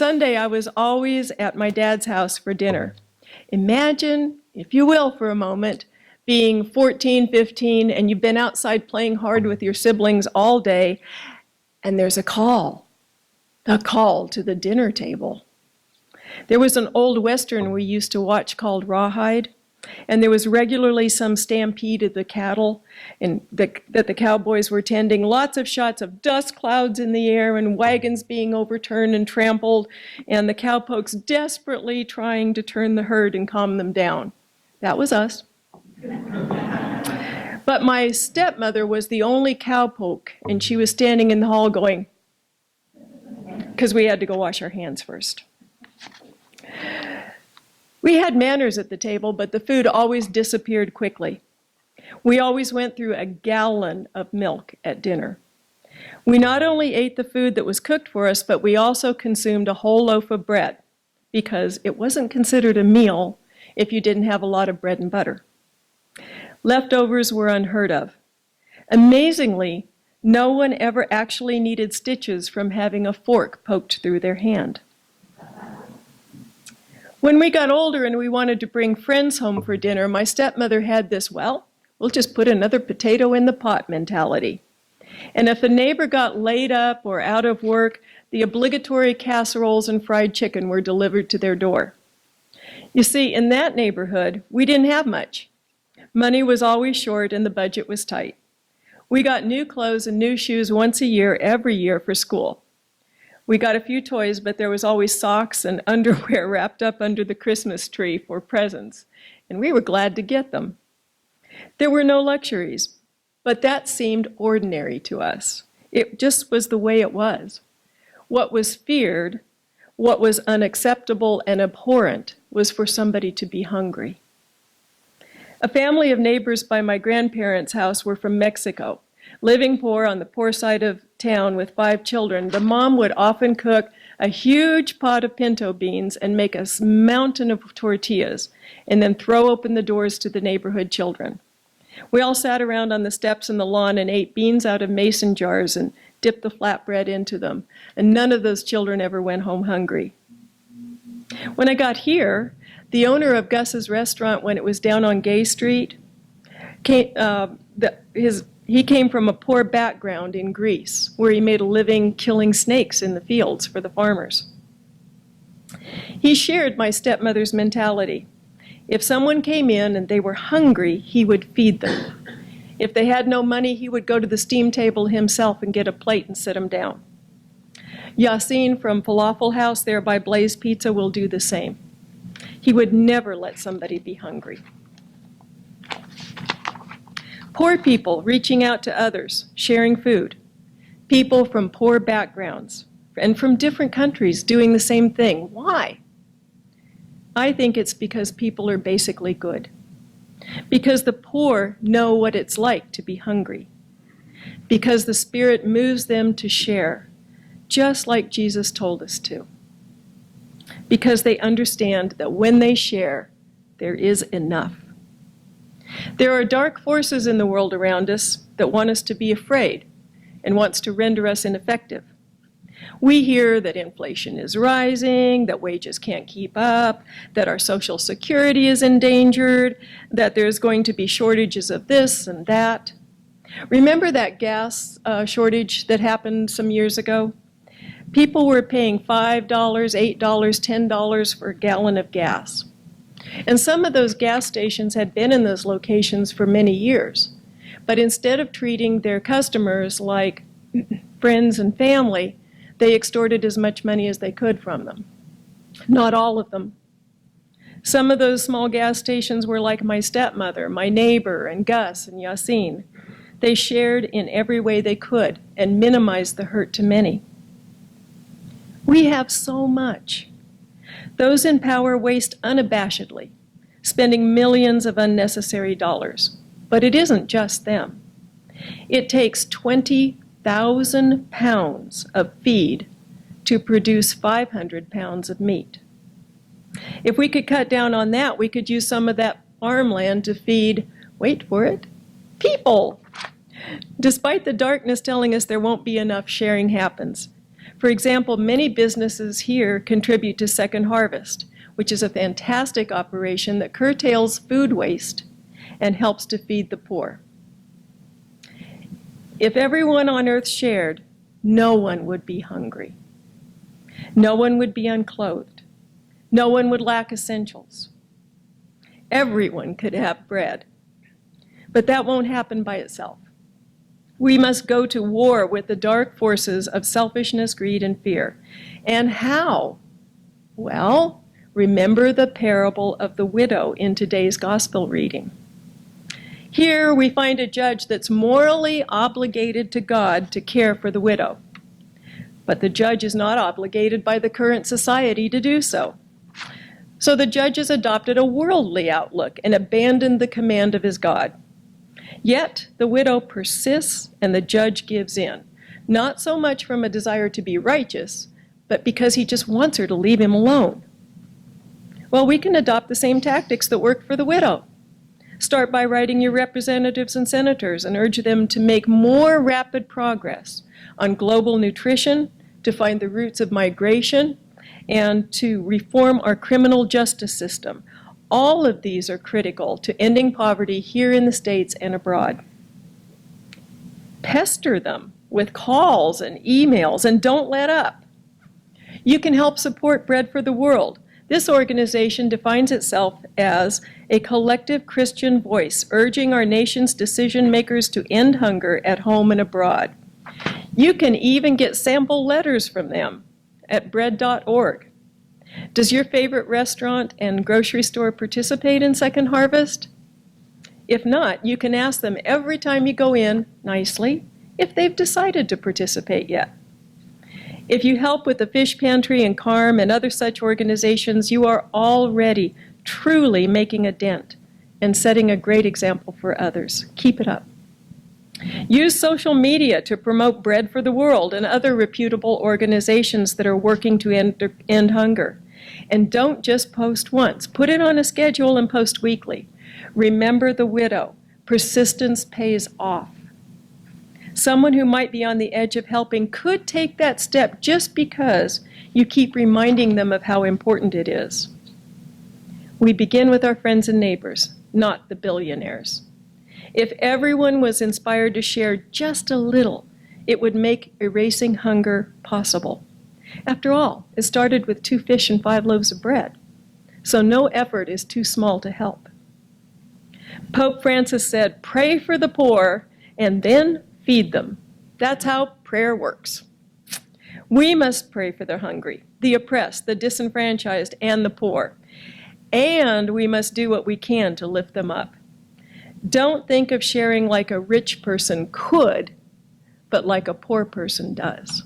Sunday, I was always at my dad's house for dinner. Imagine, if you will, for a moment, being 14, 15, and you've been outside playing hard with your siblings all day, and there's a call to the dinner table. There was an old Western we used to watch called Rawhide, and there was regularly some stampede of the cattle that the cowboys were tending. Lots of shots of dust clouds in the air and wagons being overturned and trampled, and the cowpokes desperately trying to turn the herd and calm them down. That was us. But my stepmother was the only cowpoke, and she was standing in the hall going, because we had to go wash our hands first. We had manners at the table, but the food always disappeared quickly. We always went through a gallon of milk at dinner. We not only ate the food that was cooked for us, but we also consumed a whole loaf of bread, because it wasn't considered a meal if you didn't have a lot of bread and butter. Leftovers were unheard of. Amazingly, no one ever actually needed stitches from having a fork poked through their hand. When we got older and we wanted to bring friends home for dinner, my stepmother had this, well, we'll just put another potato in the pot mentality. And if a neighbor got laid up or out of work, the obligatory casseroles and fried chicken were delivered to their door. You see, in that neighborhood, we didn't have much. Money was always short and the budget was tight. We got new clothes and new shoes once a year, every year for school. We got a few toys, but there was always socks and underwear wrapped up under the Christmas tree for presents, and we were glad to get them. There were no luxuries, but that seemed ordinary to us. It just was the way it was. What was feared, what was unacceptable and abhorrent, was for somebody to be hungry. A family of neighbors by my grandparents' house were from Mexico. Living poor on the poor side of town with 5 children, the mom would often cook a huge pot of pinto beans and make a mountain of tortillas, and then throw open the doors to the neighborhood children. We all sat around on the steps in the lawn and ate beans out of mason jars and dipped the flatbread into them, and none of those children ever went home hungry. When I got here, the owner of Gus's restaurant, when it was down on Gay Street, he came from a poor background in Greece, where he made a living killing snakes in the fields for the farmers. He shared my stepmother's mentality. If someone came in and they were hungry, he would feed them. If they had no money, he would go to the steam table himself and get a plate and sit them down. Yasin from Falafel House there by Blaze Pizza will do the same. He would never let somebody be hungry. Poor people reaching out to others, sharing food. People from poor backgrounds and from different countries doing the same thing. Why? I think it's because people are basically good. Because the poor know what it's like to be hungry. Because the Spirit moves them to share, just like Jesus told us to. Because they understand that when they share, there is enough. There are dark forces in the world around us that want us to be afraid and wants to render us ineffective. We hear that inflation is rising, that wages can't keep up, that our Social Security is endangered, that there's going to be shortages of this and that. Remember that gas shortage that happened some years ago? People were paying $5, $8, $10 for a gallon of gas. And some of those gas stations had been in those locations for many years. But instead of treating their customers like friends and family, they extorted as much money as they could from them. Not all of them. Some of those small gas stations were like my stepmother, my neighbor, and Gus and Yasin. They shared in every way they could and minimized the hurt to many. We have so much. Those in power waste unabashedly, spending millions of unnecessary dollars. But it isn't just them. It takes 20,000 pounds of feed to produce 500 pounds of meat. If we could cut down on that, we could use some of that farmland to feed, wait for it, people. Despite the darkness telling us there won't be enough, sharing happens. For example, many businesses here contribute to Second Harvest, which is a fantastic operation that curtails food waste and helps to feed the poor. If everyone on earth shared, no one would be hungry. No one would be unclothed. No one would lack essentials. Everyone could have bread. But that won't happen by itself. We must go to war with the dark forces of selfishness, greed, and fear. And how? Well, remember the parable of the widow in today's gospel reading. Here we find a judge that's morally obligated to God to care for the widow. But the judge is not obligated by the current society to do so. So the judge has adopted a worldly outlook and abandoned the command of his God. Yet the widow persists and the judge gives in, not so much from a desire to be righteous, but because he just wants her to leave him alone. Well, we can adopt the same tactics that worked for the widow. Start by writing your representatives and senators and urge them to make more rapid progress on global nutrition, to find the roots of migration, and to reform our criminal justice system. All of these are critical to ending poverty here in the States and abroad. Pester them with calls and emails and don't let up. You can help support Bread for the World. This organization defines itself as a collective Christian voice urging our nation's decision makers to end hunger at home and abroad. You can even get sample letters from them at bread.org. Does your favorite restaurant and grocery store participate in Second Harvest? If not, you can ask them every time you go in, nicely, if they've decided to participate yet. If you help with the Fish Pantry and CARM and other such organizations, you are already truly making a dent and setting a great example for others. Keep it up. Use social media to promote Bread for the World and other reputable organizations that are working to end hunger. And don't just post once. Put it on a schedule and post weekly. Remember the widow. Persistence pays off. Someone who might be on the edge of helping could take that step just because you keep reminding them of how important it is. We begin with our friends and neighbors, not the billionaires. If everyone was inspired to share just a little, it would make erasing hunger possible. After all, it started with 2 fish and 5 loaves of bread, so no effort is too small to help. Pope Francis said, "Pray for the poor and then feed them." That's how prayer works. We must pray for the hungry, the oppressed, the disenfranchised, and the poor. And we must do what we can to lift them up. Don't think of sharing like a rich person could, but like a poor person does.